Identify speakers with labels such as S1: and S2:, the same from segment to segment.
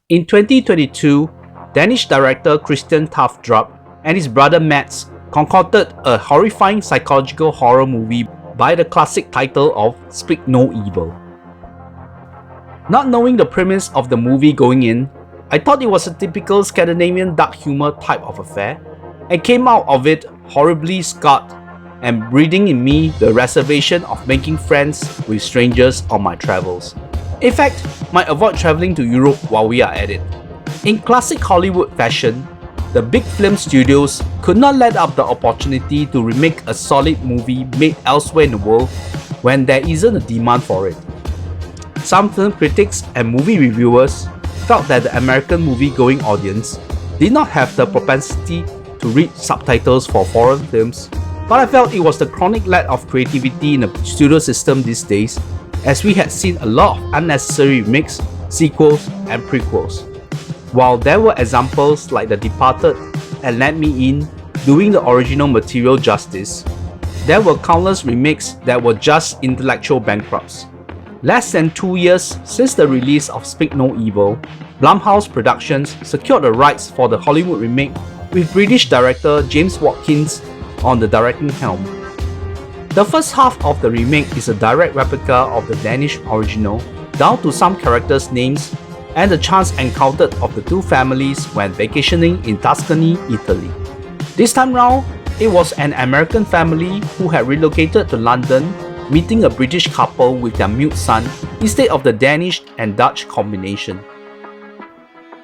S1: In 2022, Danish director Christian Tafstrup and his brother Mats concocted a horrifying psychological horror movie by the classic title of Speak No Evil. Not knowing the premise of the movie going in, I thought it was a typical Scandinavian dark humor type of affair, and came out of it horribly scarred and breeding in me the reservation of making friends with strangers on my travels. In fact, might avoid traveling to Europe while we are at it. In classic Hollywood fashion, the big film studios could not let up the opportunity to remake a solid movie made elsewhere in the world when there isn't a demand for it. Some film critics and movie reviewers felt that the American movie-going audience did not have the propensity to read subtitles for foreign films, but I felt it was the chronic lack of creativity in the studio system these days, as we had seen a lot of unnecessary remakes, sequels, and prequels. While there were examples like The Departed and Let Me In doing the original material justice, there were countless remakes that were just intellectual bankrupts. Less than 2 years since the release of Speak No Evil, Blumhouse Productions secured the rights for the Hollywood remake with British director James Watkins on the directing helm. The first half of the remake is a direct replica of the Danish original, down to some characters' names and the chance encounter of the two families when vacationing in Tuscany, Italy. This time round, it was an American family who had relocated to London, meeting a British couple with their mute son instead of the Danish and Dutch combination.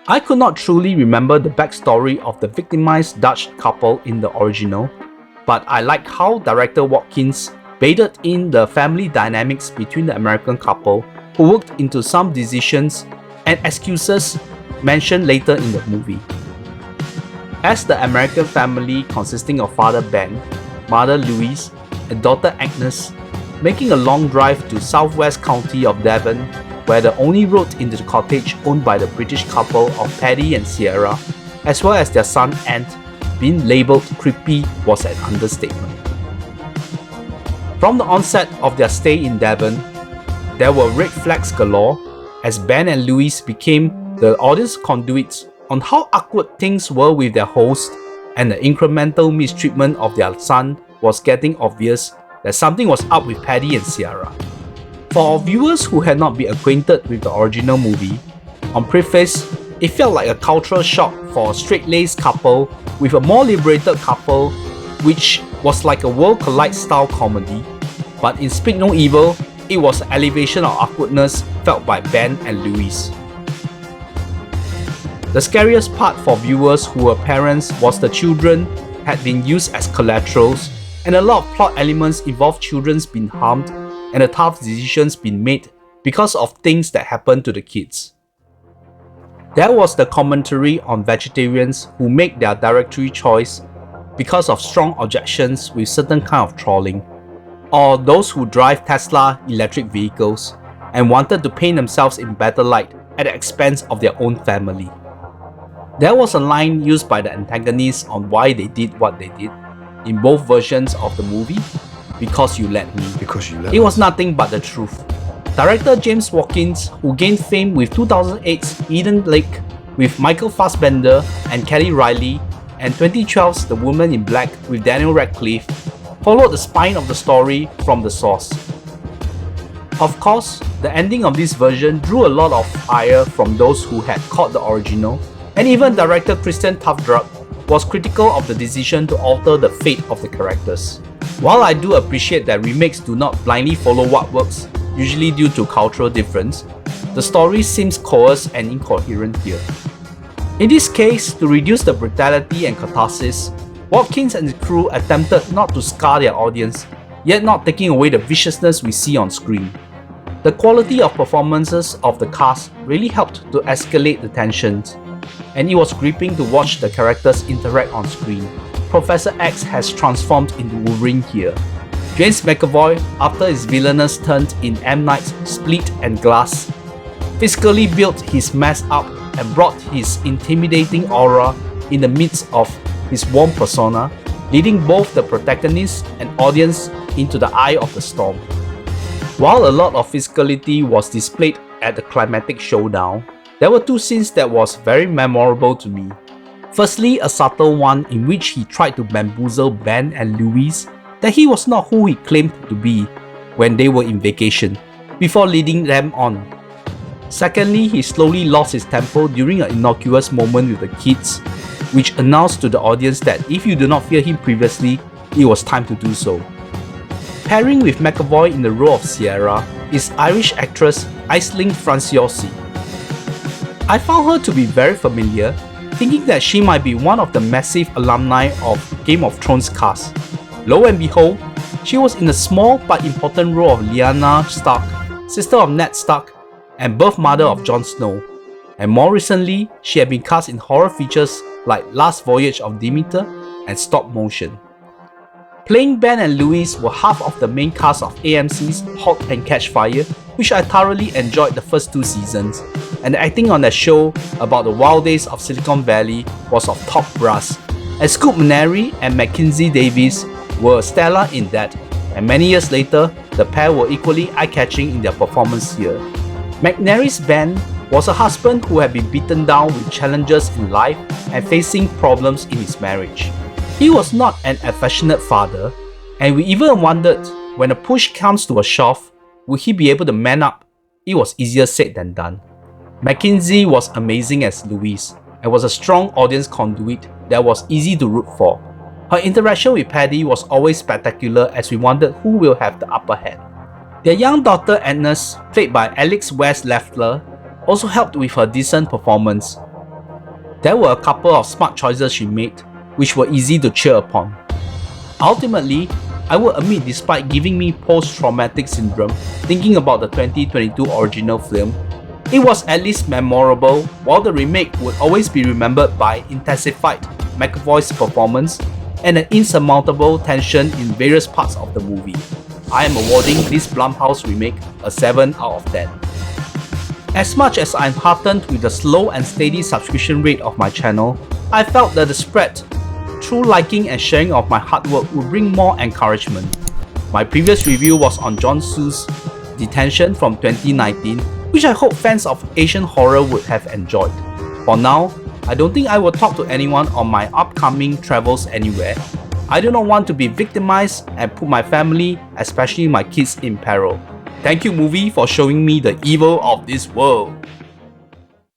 S1: I could not truly remember the backstory of the victimized Dutch couple in the original, but I like how director Watkins bathed in the family dynamics between the American couple, who worked into some decisions and excuses mentioned later in the movie. As the American family consisting of father Ben, mother Louise, and daughter Agnes, making a long drive to southwest county of Devon, where the only road into the cottage owned by the British couple of Paddy and Sierra, as well as their son Ant, being labelled creepy was an understatement. From the onset of their stay in Devon, there were red flags galore as Ben and Louise became the audience conduits on how awkward things were with their host, and the incremental mistreatment of their son was getting obvious that something was up with Paddy and Sierra. For our viewers who had not been acquainted with the original movie, on preface, it felt like a cultural shock for a straight-laced couple with a more liberated couple, which was like a World Collide style comedy. But in Speak No Evil, it was an elevation of awkwardness felt by Ben and Louise. The scariest part for viewers who were parents was the children had been used as collaterals, and a lot of plot elements involved children's being harmed and the tough decisions being made because of things that happened to the kids. There was the commentary on vegetarians who make their dietary choice because of strong objections with certain kind of trolling, or those who drive Tesla electric vehicles and wanted to paint themselves in better light at the expense of their own family. There was a line used by the antagonists on why they did what they did in both versions of the movie: "Because you let me." It was nothing but the truth. Director James Watkins, who gained fame with 2008's Eden Lake with Michael Fassbender and Kelly Riley, and 2012's The Woman in Black with Daniel Radcliffe, followed the spine of the story from the source. Of course, the ending of this version drew a lot of ire from those who had caught the original, and even director Christian Tafstrup was critical of the decision to alter the fate of the characters. While I do appreciate that remakes do not blindly follow what works, usually due to cultural difference, the story seems coerced and incoherent here. In this case, to reduce the brutality and catharsis, Watkins and his crew attempted not to scar their audience, yet not taking away the viciousness we see on screen. The quality of performances of the cast really helped to escalate the tensions, and it was gripping to watch the characters interact on screen. Professor X has transformed into Wolverine here. James McAvoy, after his villainous turn in M. Night's Split and Glass, physically built his mess up and brought his intimidating aura in the midst of his warm persona, leading both the protagonist and audience into the eye of the storm. While a lot of physicality was displayed at the climactic showdown, There were two scenes that was very memorable to me. Firstly, a subtle one in which he tried to bamboozle Ben and Louise that he was not who he claimed to be when they were in vacation, before leading them on. Secondly, he slowly lost his temper during an innocuous moment with the kids, which announced to the audience that if you do not fear him previously, it was time to do so. Pairing with McAvoy in the role of Sierra is Irish actress Aisling Franciosi. I found her to be very familiar, thinking that she might be one of the massive alumni of Game of Thrones cast. Lo and behold, she was in a small but important role of Lyanna Stark, sister of Ned Stark and birth mother of Jon Snow, and more recently, she had been cast in horror features like Last Voyage of Demeter and Stop Motion. Playing Ben and Louise were half of the main cast of AMC's Halt and Catch Fire, which I thoroughly enjoyed the first 2 seasons, and the acting on that show about the wild days of Silicon Valley was of top brass, and Scoop McNairy and Mackenzie Davis were stellar in that, and many years later, the pair were equally eye-catching in their performance here. McNairy's Ben was a husband who had been beaten down with challenges in life and facing problems in his marriage. He was not an affectionate father, and we even wondered, when a push comes to a shove, would he be able to man up? It was easier said than done. Mackenzie was amazing as Louise, and was a strong audience conduit that was easy to root for. Her interaction with Paddy was always spectacular as we wondered who will have the upper hand. Their young daughter Agnes, played by Alex West Leffler, also helped with her decent performance. There were a couple of smart choices she made, which were easy to cheer upon. Ultimately, I will admit, despite giving me post-traumatic syndrome thinking about the 2022 original film, it was at least memorable, while the remake would always be remembered by intensified McAvoy's performance and an insurmountable tension in various parts of the movie. I am awarding this Blumhouse remake a 7 out of 10. As much as I'm heartened with the slow and steady subscription rate of my channel, I felt that the spread through liking and sharing of my hard work would bring more encouragement. My previous review was on Jon Su's Detention from 2019, which I hope fans of Asian horror would have enjoyed. For now, I don't think I will talk to anyone on my upcoming travels anywhere. I do not want to be victimized and put my family, especially my kids, in peril. Thank you movie for showing me the evil of this world.